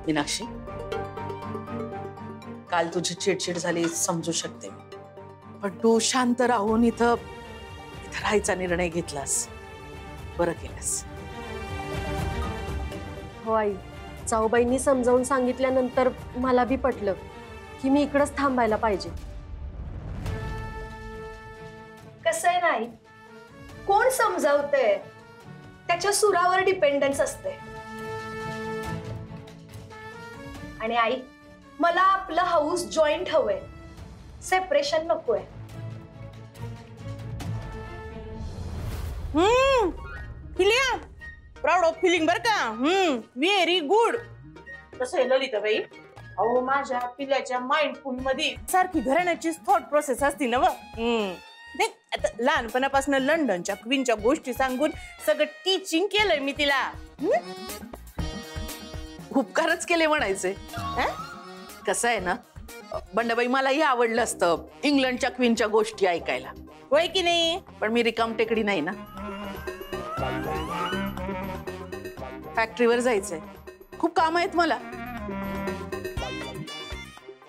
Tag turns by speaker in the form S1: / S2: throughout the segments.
S1: मीनाक्षी, काल तुझी चिडचिड झाली समजू शकते, पण तू शांत राहून इथं राहायचा निर्णय घेतलास, बरं केलंस.
S2: हो आई, जाऊबाईंनी समजावून सांगितल्यानंतर मला बी पटलं की मी इकडेच थांबायला पाहिजे.
S3: कसं आहे नाही, कोण समजावतंय त्याच्या सुरावर डिपेंडन्स असते. आणि आई, मला आपलं हाऊस जॉईंट हवंय, सेपरेशन नकोय.
S4: फिलिया, प्राऊड ऑफ फिलिंग बर का. Very good. कसं आहे ललिताबाई, अहो माझ्या पिल्याच्या माइंडफुल मध्ये सारखी घराण्याची थॉट प्रोसेस असती ना. आता लहानपणापासून लंडनच्या क्वीनच्या गोष्टी सांगून सगळं टीचिंग केलंय मी तिला.
S1: उपकारच केले म्हणायचे. कसं आहे ना बंडाबाई, मलाही आवडलं असतं इंग्लंडच्या क्वीनच्या गोष्टी ऐकायला,
S4: होय की नाही,
S1: पण मी रिकाम टेकडी नाही ना. फॅक्टरीवर जायचंय, खूप काम आहेत मला.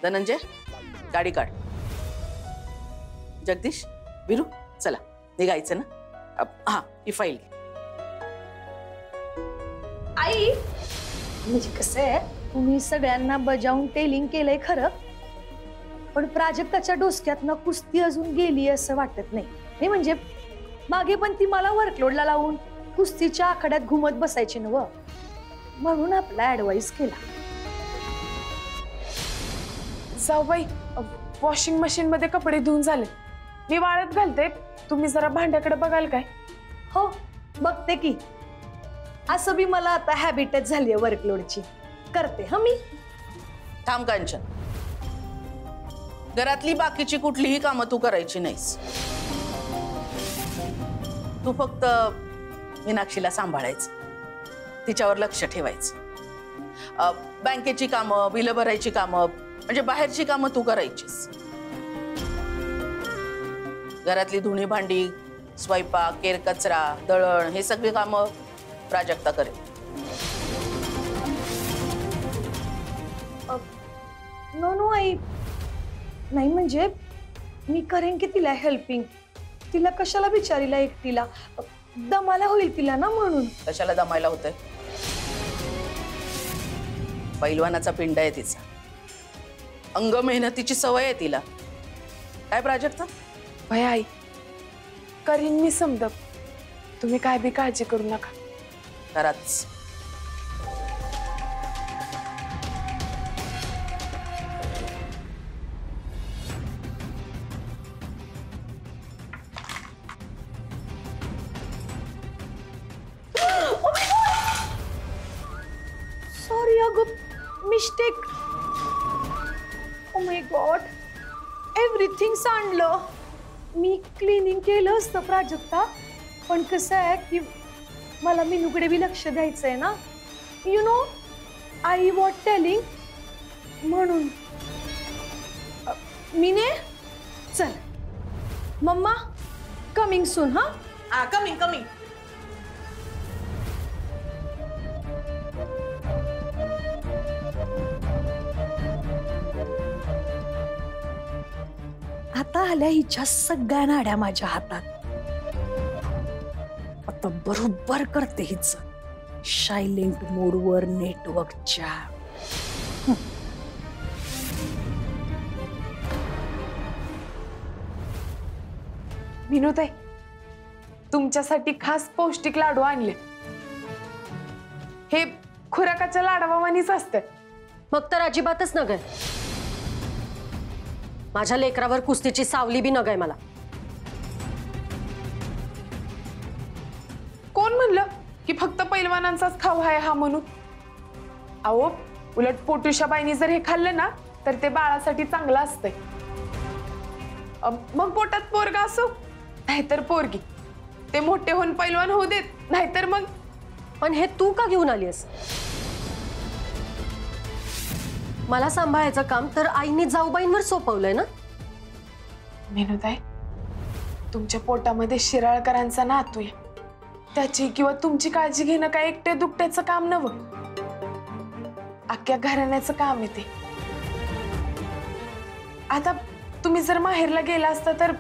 S1: धनंजय, गाडी काढ. जगदीश, विरू, चला निघायचं ना. हा, ही फाईल.
S3: आई, म्हणजे कसं आहे, तुम्ही सगळ्यांना बजावून टेलिंग केलंय खरं, पण प्राजक्ताच्या डोसक्यातनं कुस्ती अजून गेली असं वाटत नाही. म्हणजे मागे पण ती मला वर्कलोडला लावून कुस्तीच्या आखाड्यात घुमत बसायची नव, म्हणून आपला ऍडवाइस केला.
S5: जाऊबाई, वॉशिंग मशीन मध्ये कपडे धुवून झाले, मी वाळत घालते. तुम्ही जरा भांड्याकडे बघाल काय?
S3: हो, बघते की. असं बी मला आता हॅबिटच झालीये वर्कलोडची. करते हा मी.
S1: थांब कांचन, घरातली बाकीची कुठलीही कामं तू करायची नाहीस. तू फक्त मीनाक्षीला सांभाळायचं, तिच्यावर लक्ष ठेवायचं. बँकेची कामं, बिलं भरायची कामं, म्हणजे बाहेरची कामं तू करायचीस. घरातली धुणी भांडी, स्वयंपाक, केर कचरा, दळण, हे सगळी कामं प्राजक्ता करेल.
S3: नो आई, नाही म्हणजे मी करेन की तिला हेल्पिंग. तिला कशाला बिचारीला एकटीला, दमाला होईल तिला ना, म्हणून.
S1: कशाला दमायला होतंय? पैलवानाचा पिंड आहे तिचा, अंग मेहनतीची सवय आहे तिला. काय प्राजक्ता?
S5: भय आई, करीन मी समजा, तुम्ही काय बी काळजी करू नका.
S1: खरंच.
S3: सॉरी अगं, mistake. Oh my god, everything सांडलं. मी क्लिनिंग केलं असतं प्राजक्ता, पण कसं आहे की मला मीनूकडे बी लक्ष द्यायचंय ना. You know, I what telling, म्हणून. मीने, चल. Mamma, coming soon. हा,
S4: कमिंग कमिंग.
S3: आता आल्या हिच्या सगळ्या नाड्या माझ्या हातात. आता बरोबर करते हिच सायलेंट मोडवर नेटवर्कच्या.
S5: विनोताई, तुमच्यासाठी खास पौष्टिक लाडू आणले. हे खुराकाच्या लाडवावानीच असते.
S2: मग तर अजिबातच नग. माझ्या लेकरावर कुस्तीची सावली बी नग आहे मला.
S5: कोण म्हणलं की फक्त पैलवानांचाच खाऊ आहे हा म्हणून? अहो, उलट पोटुशाबाईंनी जर हे खाल्लं ना तर ते बाळासाठी चांगलं असतंय. मग पोटात पोरगा असो नाहीतर पोरगी, ते मोठे होऊन पैलवान होऊ देत, नाहीतर मग.
S2: पण हे तू का घेऊन आलीस? मला सांभाळायचं काम तर आईने जाऊबाईंवर सोपवलंय ना.
S5: मेनूताई, तुमच्या पोटामध्ये शिराळकरांचा नातू आहे, त्याची किंवा तुमची काळजी घेणं काय एकटे दुकट्याचं काम नव्हतं. अख्ख्या घराण्याचं काम आहे ते. आता तुम्ही जर माहेरला गेला असता तर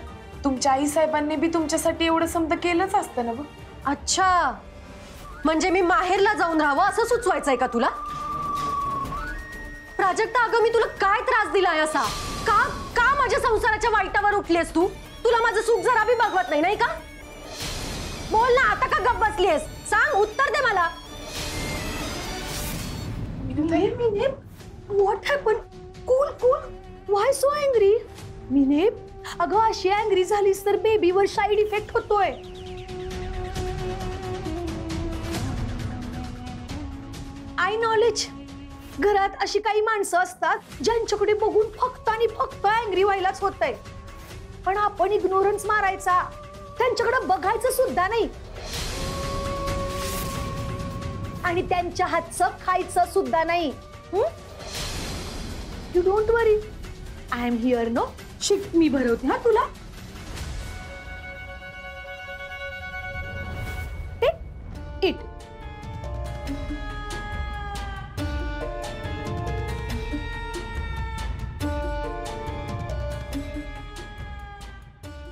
S5: तुमच्या आई साहेबांनी बी तुमच्यासाठी एवढं समजा केलंच असतं ना.
S2: अच्छा, म्हणजे मी माहेरला जाऊन राहावं असं सुचवायचंय का तुला? प्राजक्ता, अगं मी तुला काय त्रास दिलाय असा? का का माझ्या संसाराच्या वाईटावर उठलीस तू? तुला माझं सुख जरा बी बघवत नाही का? बोल ना, आता का गप्प बसलीस? सांग, उत्तर दे मला.
S3: What happen? Cool cool, why so angry? मिने, अगं अशी अँग्री झालीस तर बेबीवर साईड इफेक्ट होतोय. I knowledge. घरात अशी काही माणसं असतात ज्यांच्याकडे बघून फक्त आणि फक्त अँग्री व्हायलाच होतंय. पण आपण इग्नोरन्स मारायचा, त्यांच्याकडे बघायचं सुद्धा नाही आणि त्यांच्या हातचं खायचं सुद्धा नाही. You don't worry, I am here. No shit, मी भरवते हा तुला. It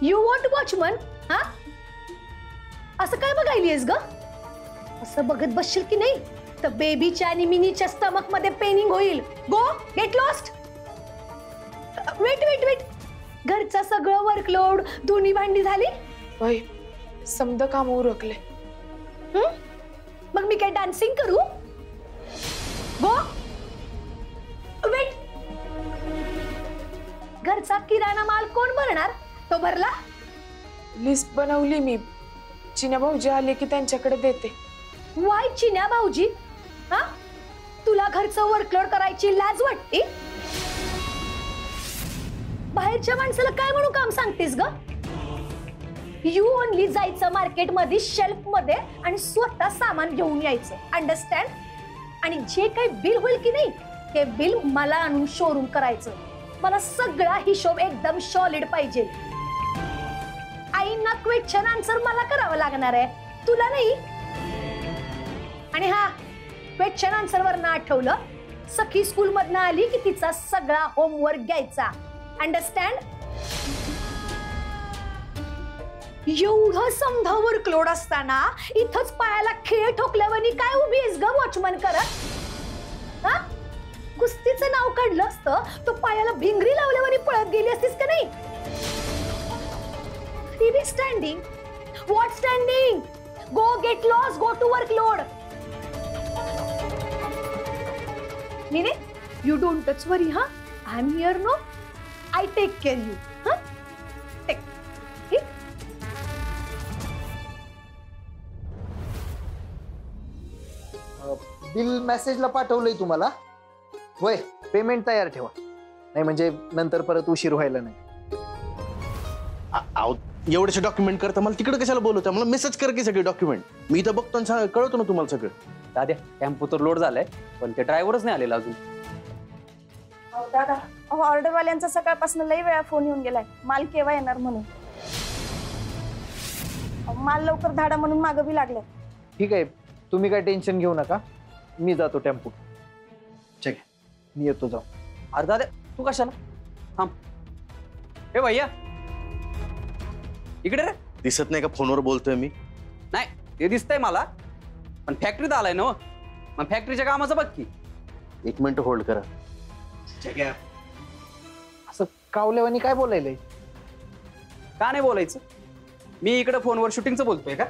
S3: you want watchman? हा, असं काय बघायलीस ग? असं बघत बसशील की नाही तर बेबीच्या आणि मिनीच्या स्टमक मध्ये पेनिंग होईल. Go get lost. Wait wait wait, घरचं सगळं वर्कलोड, धुणी भांडी झाली?
S5: होय, समद काम उरकले.
S3: मग मी काय डान्सिंग करू? गो वेट. घरचा किराणा माल कोण भरणार? तो भरला?
S5: लिस्ट बनवली मी. चिन्या भाऊजी आले की त्यांच्याकडे देते.
S3: वाय चिन्या भाऊजी? हा, तुला घरचं वर्कलोड करायची लाज वाटते? बाहेरच्या माणसाला काय म्हणून काम सांगतेस ग? यू ओनली जायचं मार्केट मध्ये, शेल्फ मध्ये आणि स्वतः सामान घेऊन यायचं. अंडरस्टँड? आणि जे काही बिल होईल की नाही ते बिल मला आणून शोरूम करायचं. मला सगळा हिशोब एकदम सॉलिड पाहिजे. आईंना क्वेश्चन आन्सर मला करावं लागणार आहे, तुला नाही. आणि हा, क्वेश्चन आन्सर वर ना आठवलं, सखी स्कूल मधनं आली की तिचा सगळा होमवर्क घ्यायचा. अंडरस्टँड? एवढं समजा वर्कलोड असताना इथंच पायाला खेळ ठोकल्यावानी काय उभी आहेस ग वॉचमन करत? हा, कुस्तीचं नाव काढलं असतं तो पायाला भिंगरी लावल्यावानी पळत गेली असतीस का नाही? Be standing. What standing? Go get lost, go to workload. मीने, यू डोंट टच वरी. हा, I am here. No, I take care you. हा, टेक.
S6: बिल मेसेजला पाठवलंय तुम्हाला? होय, पेमेंट तयार ठेवा, नाही म्हणजे नंतर परत उशीर व्हायला नाही.
S7: एवढेसे डॉक्युमेंट करता मला तिकडे कशाला बोलवता? मला मेसेज कर की सगळे डॉक्युमेंट. मी इथं बघतो आणि कळवतो ना तुम्हाला सगळं.
S8: दाद्या, टेम्पो तर लोड झालाय पण ते ड्रायव्हरच नाही आलेला अजून.
S4: दादा, ऑर्डरवाल्यांचा सकाळपासून लई वेळा फोन येऊन गेलाय माल केव्हा येणार म्हणून. माल लवकर धाडा म्हणून मागं बी लागले.
S6: ठीक आहे, तुम्ही काय टेन्शन घेऊ नका, मी जातो टेम्पो. ठीक आहे, मी येतो जाऊ.
S8: अरे दाद्या, तू कशाला? थांब. हे भैया, इकडे रे.
S7: दिसत नाही का फोनवर बोलतोय मी?
S8: नाही, ते दिसतंय मला, पण फॅक्टरीत आलाय ना. मग फॅक्टरीच्या कामाचं बघ की.
S7: एक मिनिट होल्ड करा.
S6: असं कावलेवानी काय बोलायलंय?
S8: का नाही बोलायचं? मी इकडे फोनवर शूटिंगचं बोलतोय का?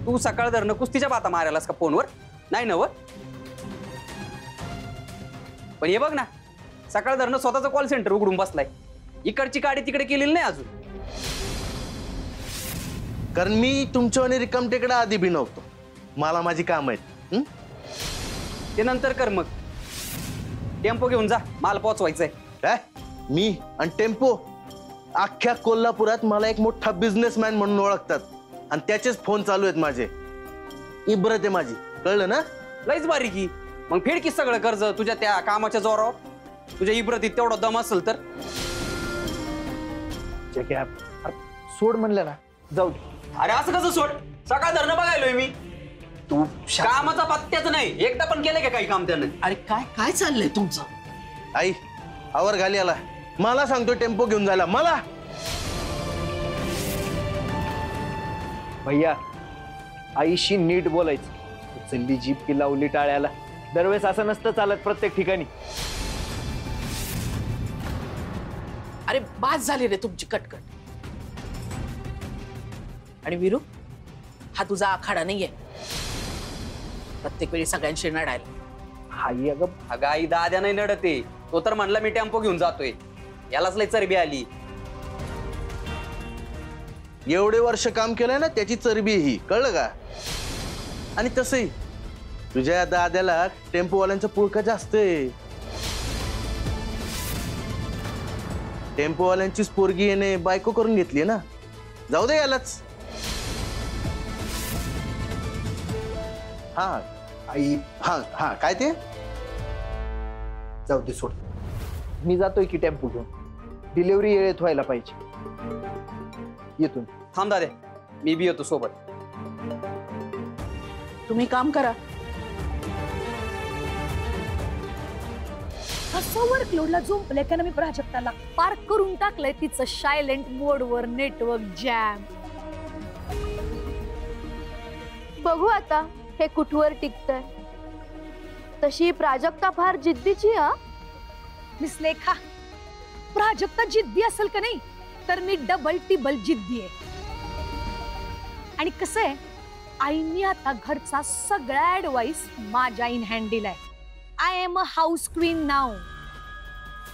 S8: तू सकाळ धरणं कुस्तीच्या बाता मारायलास का फोनवर? नाही नव. पण हे बघ ना, सकाळ धरणं स्वतःचं कॉल सेंटर उघडून बसलाय. इकडची गाडी तिकडे केलेली नाही अजून.
S7: कारण मी तुमच्या आणि रिकामटेकडे आधी बी नव्हतो. मला माझी काम आहेत.
S8: ते नंतर कर. मग टेम्पो घेऊन जा, माल पोचवायचंय.
S7: काय मी आणि टेम्पो? अख्ख्या कोल्हापुरात मला एक मोठा बिझनेसमॅन म्हणून ओळखतात आणि त्याचेच फोन चालू आहेत माझे. इब्रत आहे माझी, कळलं ना?
S8: लईच बारीकी. मग फेड की सगळं कर्ज तुझ्या त्या कामाच्या जोरावर. तुझ्या इब्रतीत तेवढा दम असेल तर.
S6: सोड म्हणलं ना, जाऊ दे.
S8: अरे असं कसं सोड? सकाळ धरणं बघायलोय मी.
S6: तू
S8: कामाचा पत्त्याच नाही, एकदा पण केलं का काही काम त्यानं?
S1: अरे काय काय चाललंय तुमचं?
S7: आई आवर घाली आला, मला सांगतो टेम्पो घेऊन जायला मला.
S6: भैया आईशी नीट बोलायचं. चल्ली जीप की लावली टाळ्याला. दरवेळेस असं नसतं चालत प्रत्येक ठिकाणी.
S1: अरे बास झाली रे तुमची कटकट. आणि वीरू, हा तुझा आखाडा नाहीये प्रत्येक वेळी सगळ्यांशी लढायला.
S6: हाई अगं
S8: अगं आई दाद्या नाही नडते, तो तर म्हणला मी टेम्पो घेऊन जातोय. यालाच लय चरबी आली.
S7: एवढे वर्ष काम केलंय ना त्याची चरबी ही, कळलं का? आणि तसंही तुझ्या दाद्याला टेम्पोवाल्यांचा पुळका जास्त आहे. टेम्पोवाल्यांचीच पोरगी येणे बायको करून घेतली ना. जाऊ दे यालाच. हा
S6: आई
S7: हा हा काय ते?
S6: जाऊ दे सोड. मी जातोय की टेम्पो घेऊन. डिलिव्हरी वेळेत व्हायला पाहिजे. येतो.
S8: थांब दाद्या, मी बी येतो सोबत.
S1: तुम्ही काम करा.
S3: असं वर्कलोडला झोंपलंय का ना मी प्राजक्ताला. पार्क करून टाकलंय तिचं सायलेंट मोडवर नेटवर्क जॅम.
S2: बघू आता हे कुठवर टिकतंय. तशी प्राजक्ता फार जिद्दीची.
S3: मिस लेखा, प्राजक्ता जिद्दी असेल का नाही तर मी डबल टिबल जिद्दी आहे. आणि कसं आहे, आईनी आता घरचा सगळा ऍडवाइस माझ्या इन हँड दिलाय. I am a house queen नाव.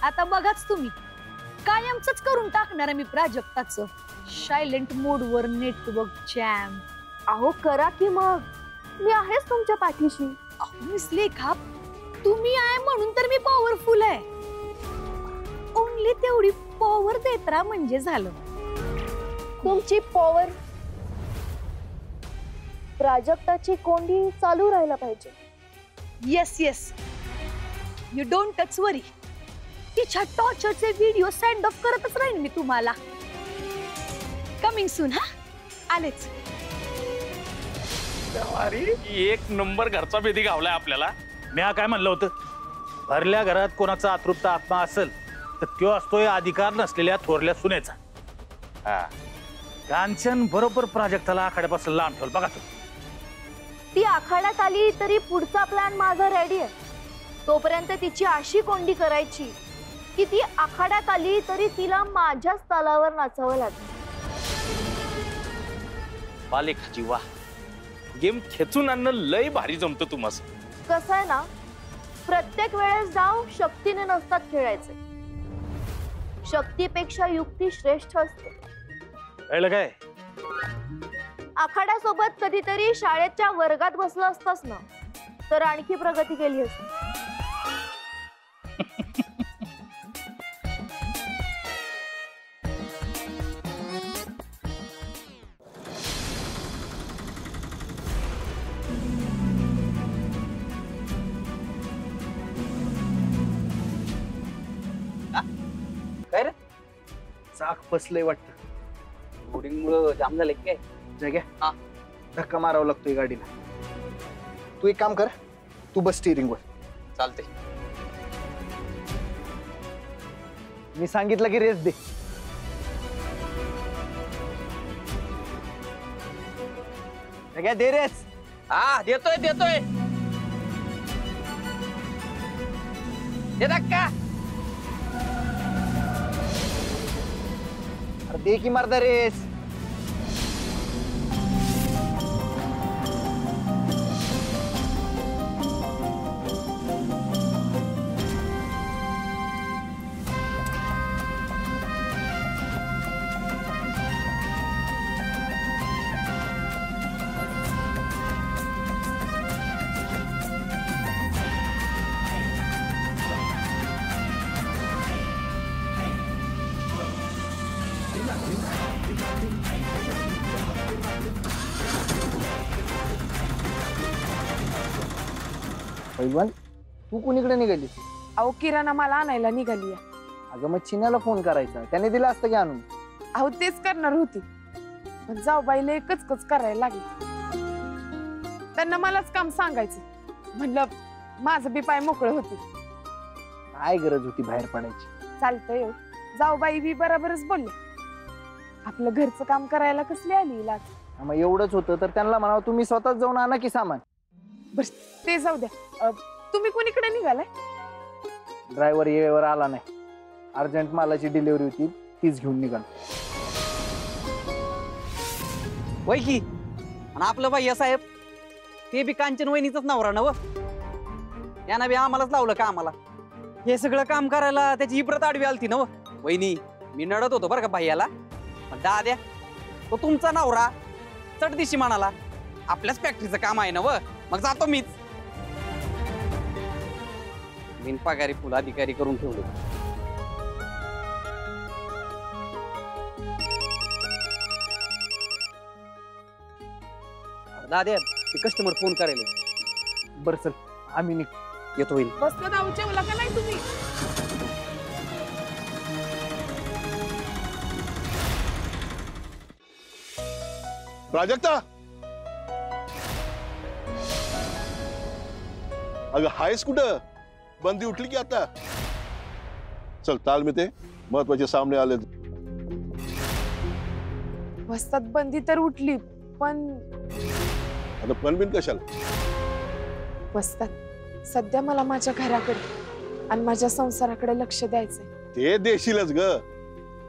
S3: आता बघाच तुम्ही, कायमच करून टाकणार मी प्राजक्ताचं सायलेंट मोडवर नेटवर्क जॅम.
S2: अहो करा की मग, मी आहेच तुमच्या पाठीशी.
S3: मिस लेखा, तुम्ही आहे म्हणून तर मी पॉवरफुल आहे. ओनली तेवढी पॉवर देत राहा म्हणजे झालं.
S2: तुमची पॉवर प्राजक्ताची कोंडी चालू राहायला पाहिजे.
S3: Yes yes, you don't touch worry. तिच्या टॉर्चरचे व्हिडिओ सेंड ऑफ करतच राहीन मी तुम्हाला. Coming soon. हा आलेच.
S9: एक नंबर घरचा भेदी गावलाय आपल्याला. मी काय म्हणलं होतं, भरल्या घरात कोणाचा अतृप्त आत्मा असेल तर तो असतोय अधिकार नसलेल्या थोरल्या सुनेचा. हा, कांचन बरोबर प्राजक्ताला आखाड्यापासून लांब ठेवलं बघा.
S2: ती आखाड्यात आली तरी पुढचा प्लॅन माझा रेडी आहे. तोपर्यंत तिची अशी कोंडी करायची की ती आखाड्यात आली तरी तिला माझ्याच तालावर नाचावं लागेल.
S9: बालेखाची वा, गेम खेचून आणणं लय भारी जमतं तुम्हाला.
S2: कसं आहे ना, प्रत्येक वेळेस डाव शक्तीने नसतात खेळायचे. शक्तीपेक्षा युक्ती श्रेष्ठ असते.
S9: कळलं काय?
S2: आखाड्यासोबत कधीतरी शाळेच्या वर्गात बसलं असतास ना तर आणखी प्रगती केली असती.
S8: काय रे,
S6: चाक फसलंय वाटतं.
S8: बोर्डिंग मुळे जाम झाले काय?
S6: जग्या
S8: हा.
S6: धक्का मारावा लागतोय गाडीला. तू एक काम कर, तू बस स्टिअरिंग वर.
S8: चालते.
S6: मी सांगितलं की रेस दे. जग्या दे रेस.
S8: हा देतोय देतोय. दे धक्का.
S6: अरे दे की मारदा रेस. पैलवान, तू कुणीकडे निघाली?
S5: अहो किराणा मला आणायला निघाली.
S6: अगं मग चिन्याला फोन करायचा, त्याने दिला असतं की आणून.
S5: अहो तेच करणार होती, पण जाऊ बाईला एकच कच करायला लागली. त्यांना मलाच काम सांगायचं म्हणलं माझं बी पाय मोकळं होते.
S6: काय गरज होती बाहेर पडायची?
S5: चालतंय जाऊ बाई बी बरोबरच बोलले. आपलं घरचं काम करायला कसली आली लाज.
S6: मग एवढंच होतं तर त्यांना म्हणावं तुम्ही स्वतःच जाऊन आणा की सामान.
S5: बर ते जाऊ द्या. तुम्ही कोणीकडे निघालाय?
S6: ड्रायव्हर वेळेवर आला नाही. अर्जंट मालाची डिलिव्हरी होती तीच घेऊन निघाल.
S8: वय की आणि आपलं भैया साहेब ते बी कांचन वहिनीचाच नवरा ना व. यानं बी आम्हालाच लावलं का आम्हाला हे सगळं काम करायला. त्याची इब्रत आडवी आलती ना व. वहिनी मी नडत होतो बरं का भैयाला. पण दाद्या तो तुमचा नवरा चटदिशी म्हणाला आपल्याच फॅक्टरीचं काम आहे ना व, मग जातो मीच. बिनपगारी फुल अधिकारी करून ठेवले. दाद्या ते कस्टमर फोन करायला.
S6: बरं चल आम्ही
S8: येतो होईल.
S5: बसलं जाऊच्या ओला का नाही तुम्ही?
S10: प्राजक्ता अगं हायस कुठं? बंदी उठली की आता? चल ताल मी ते महत्वाचे सामने आले.
S5: वस्तात बंदी तर उठली पण
S10: आता पण बिन कशाला?
S5: वस्तात सध्या मला माझ्या घराकडे आणि माझ्या संसाराकडे लक्ष द्यायचंय.
S10: ते देशीलच ग.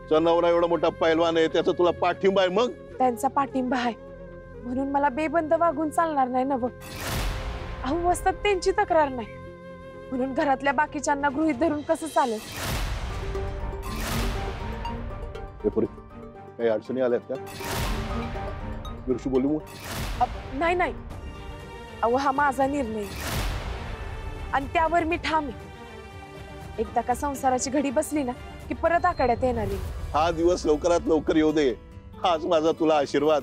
S10: तुझा नवरा एवढा मोठा पैलवान आहे त्याचा तुला पाठिंबा आहे. मग
S5: त्यांचा पाठिंबा आहे म्हणून मला बेबंद वागून चालणार नाही ना. अहो वस्तात त्यांची तक्रार नाही म्हणून घरातल्या बाकीच्यांना गृहीत धरून कसं चालेल?
S10: काही अडचणी आल्यात का? बिरशू बोलू मग?
S5: नाही नाही अहो हा माझा निर्णय आणि त्यावर मी ठाम आहे. एकदा का संसाराची घडी बसली ना की परत आकड्यात येणार.
S10: हा दिवस लवकरात लवकर येऊ दे हाच माझा तुला आशीर्वाद.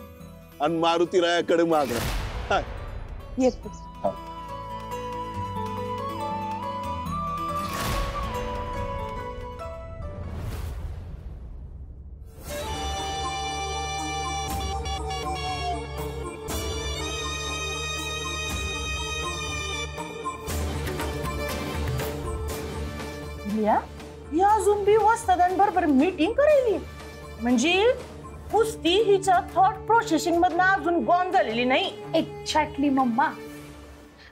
S10: आणि मारुती रायाकडे माग.
S5: येतो.
S4: या अजून बी वस्तादांबरोबर मीटिंग करायली म्हणजे कुस्ती हिच्या थॉट प्रोसेसिंग मधनं अजून गॉन झालेली नाही.
S3: Exactly mamma.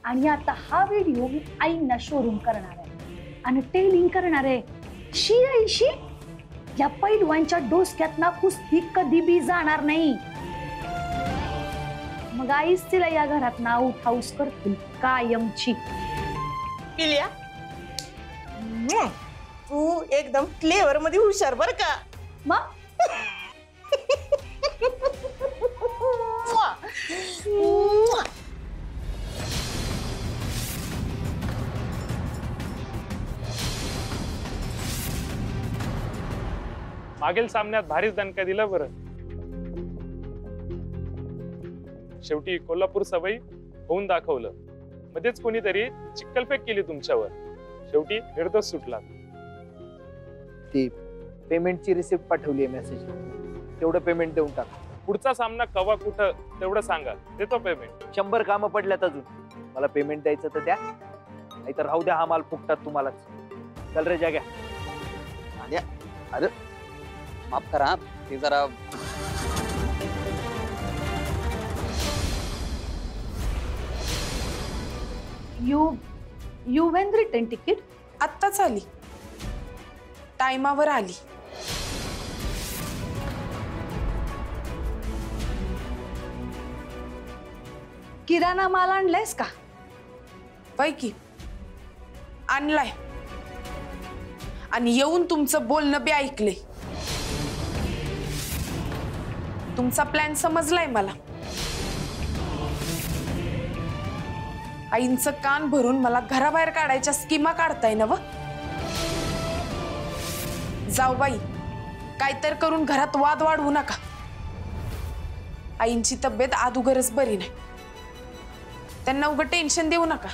S3: आणि आता हा व्हिडिओ मी आईंना शोरूम करणार आहे आणि टेलिंग करणार आहे. शी आईशी या पैलवानच्या डोसक्यात ना कुस्ती कधी बी जाणार नाही. मग आईच तिला या घरात ना आउट हाऊस करतील कायमची.
S4: पिल्या तू एकदम क्लेवर मध्ये हुशार बर का.
S3: मग
S11: मागील सामन्यात भारीच दणका दिला बरं. शेवटी कोल्हापूर सवयी होऊन दाखवलं. मध्येच कोणीतरी चिक्कलफेक केली तुमच्यावर. शेवटी निर्दोष सुटला.
S6: ती पेमेंटची रिसिप्ट पाठवली आहे मेसेज. तेवढं पेमेंट देऊन टाक.
S11: पुढचा सामना कवा कुठं तेवढं सांगा देतो पेमेंट.
S6: 100 कामं पडल्यात अजून. मला पेमेंट द्यायचं तर द्या नाहीतर राहू द्या. हा माल फुकटात तुम्हालाच. चल रे जाग्या.
S8: अरे माफ करा ते जरा
S3: यू वेन रिटर्न तिकीट?
S5: आत्ताच आली. टाइमावर आली.
S3: किराणा माल आणलायस का?
S5: पैकी आणलाय आणि येऊन तुमचं बोलणं बी ऐकले. तुमचा प्लॅन समजलाय मला. आईंचं कान भरून मला घराबाहेर काढायच्या स्कीमा काढताय ना व. जाऊ बाई काय तर करून घरात वाद वाढवू नका. आईंची तब्येत अगोदरच बरी नाही. त्यांना उगाच टेन्शन देऊ नका.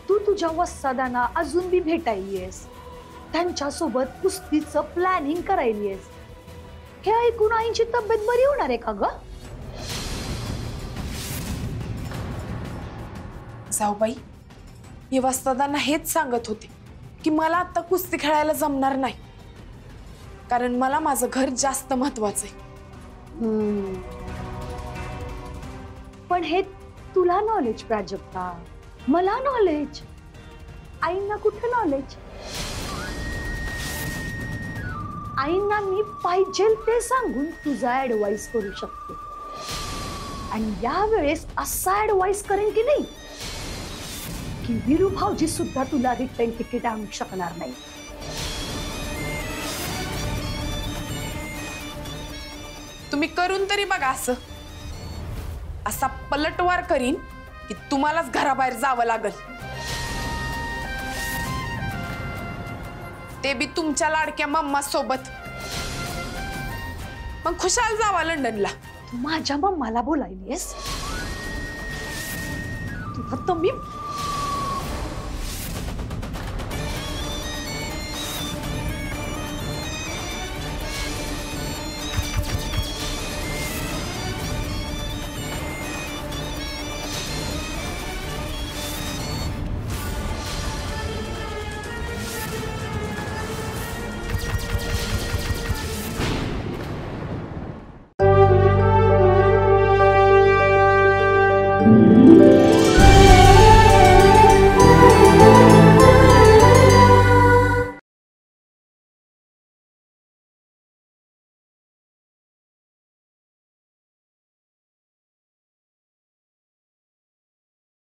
S3: तू तुझ्या वस्तादांना अजून बी भेटायलीयस. त्यांच्यासोबत कुस्तीचं प्लॅनिंग करायलीयस. हे ऐकून आईची तब्येत बरी होणार आहे का ग?
S5: जाऊबाई, हे वस्तादांना हेच सांगत होते की मला आता कुस्ती खेळायला जमणार नाही, कारण मला माझं घर जास्त महत्वाचं आहे.
S3: पण हे तुला नॉलेज प्राजक्ता, मला नॉलेज, आईंना कुठं नॉलेज? आईंना मी पाहिजे ते सांगून तुझा ऍडवाइस करू शकते, आणि यावेळेस असा ऍडवाइस करेन की नाही की वीरू भाऊजी सुद्धा तुला रिटर्न तिकीट आणू शकणार नाही.
S5: तुम्ही करून तरी बघा, असा पलटवार करीन की तुम्हालाच घराबाहेर जावं लागल, ते बी तुमच्या लाडक्या मम्मा सोबत. मग खुशाल जावा लंडनला.
S3: तू माझ्या मम्माला बोलायलीस? तुला तर मी